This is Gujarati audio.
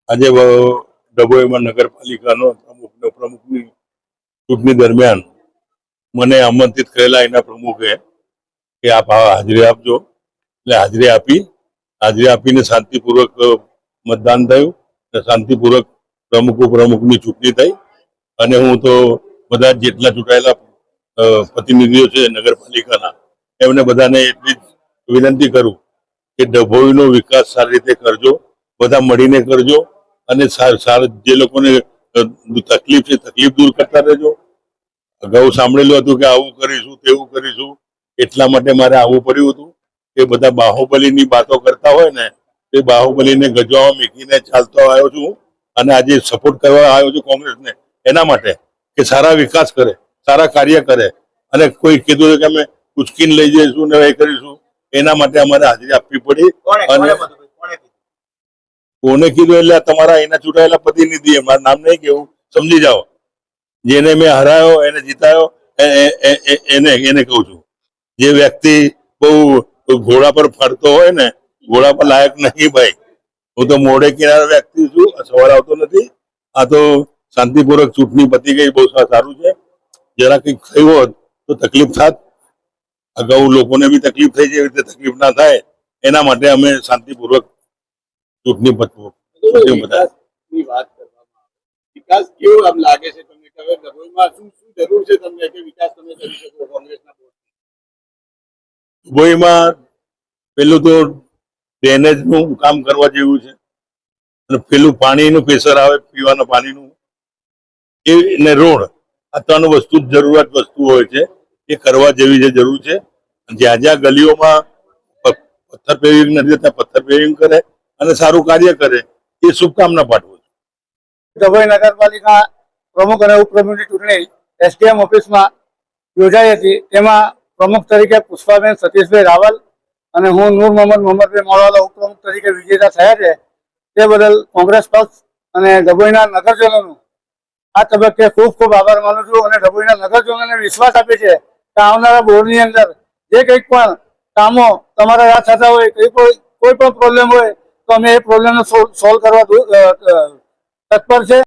આજે ડભોઈમાં નગરપાલિકાનો પ્રમુખની ચૂંટણી દરમિયાન મને આમંત્રિત કરેલા એના પ્રમુખે કે આપ હાજરી આપજો, એટલે હાજરી આપીને શાંતિપૂર્વક મતદાન થયું અને શાંતિપૂર્વક પ્રમુખની ચૂંટણી થઈ. અને હું તો બધા જેટલા ચૂંટાયેલા પ્રતિનિધિઓ છે નગરપાલિકાના, એમને બધાને એટલી જ વિનંતી કરું કે ડભોઈનો વિકાસ સારી રીતે કરજો, બધા મળીને કરજો અને જે લોકોને તકલીફ છે તકલીફ દૂર કરતા રહેજો. અગાઉ સાંભળેલું હતું કે આવું કરીશું તેવું કરીશું, એટલા માટે મારે આવવું પડ્યું હતું કે બધા બાહુબલીની વાતો કરતા હોય ને એ બાહુબલીને ગજવામાં મૂકીને ચાલતો આવ્યો છું અને આજે સપોર્ટ કરવા આવ્યો છું કોંગ્રેસને, એના માટે કે સારા વિકાસ કરે, સારા કાર્ય કરે. અને કોઈ કીધું કે અમે ઉચકીને લઈ જઈશું ને એ કરીશું, એના માટે અમારે હાજરી આપવી પડી. અને કોને કીધું એટલે તમારા એના ચૂંટાયેલા પ્રતિનિધિ, મારું નામ નહીં કેવું, સમજી જાઓ. જેને મેં હરાયો એને જીતાયો એને કહું છું. જે વ્યક્તિ બહુ ઘોડા પર ફરતો હોય ને, ઘોડા પર લાયક નહીં ભાઈ. હું તો મોઢે કિનારે વ્યક્તિ છું, સવારે આવતો નથી. આ તો શાંતિપૂર્વક ચૂંટણી પતી ગઈ, બહુ સારું છે. જરા કંઈક થયું હોત તો તકલીફ થાત, અગાઉ લોકોને બી તકલીફ થઈ જાય, રીતે તકલીફ ના થાય એના માટે અમે શાંતિપૂર્વક ચૂંટણી વાત કરવામાં વિકાસ કેવો આમ લાગે છે તમને? હવે ડભોઈમાં શું જરૂર છે તમને કે વિકાસ તમે કરી શકો કોંગ્રેસના બોર્ડથી? ડભોઈમાં પેલું તો ડ્રેનેજ નું કામ કરવા જેવું છે, અને પેલું પાણીનું પ્રેશર આવે પીવાના પાણીનું, એ રોડ, આ ત્રણ વસ્તુ જરૂરિયાત વસ્તુ હોય છે, એ કરવા જેવી જે જરૂર છે. જ્યાં જ્યાં ગલીઓમાં પથ્થર પેવિંગ નથી ત્યાં પથ્થર પેવિંગ કરે અને સારું કાર્ય કરે, એ શુભકામના પાઠવું છું. ડભોઈ નગરપાલિકા પ્રમુખ અને ઉપપ્રમુખની ચૂંટણી એસડીએમ ઓફિસમાં યોજાઈ હતી. તેમાં પ્રમુખ તરીકે પુષ્પાબેન સતીશભાઈ રાવલ અને હું નૂર મોહમ્મદભાઈ મોરવાલા ઉપપ્રમુખ તરીકે વિજેતા થયા છે. તે બદલ કોંગ્રેસ પક્ષ અને ડભોઈના નગરજનોનું આ તબક્કે ખૂબ ખૂબ આભાર માનું છું. અને ડભોઈના નગરજનોને વિશ્વાસ આપે છે કે આવનારા બોર્ડની અંદર જે કંઈક પણ કામો તમારા યાદ થતા હોય, કોઈ પણ પ્રોબ્લેમ હોય તો અમે એ પ્રોબ્લેમને સોલ્વ કરવા તત્પર છે.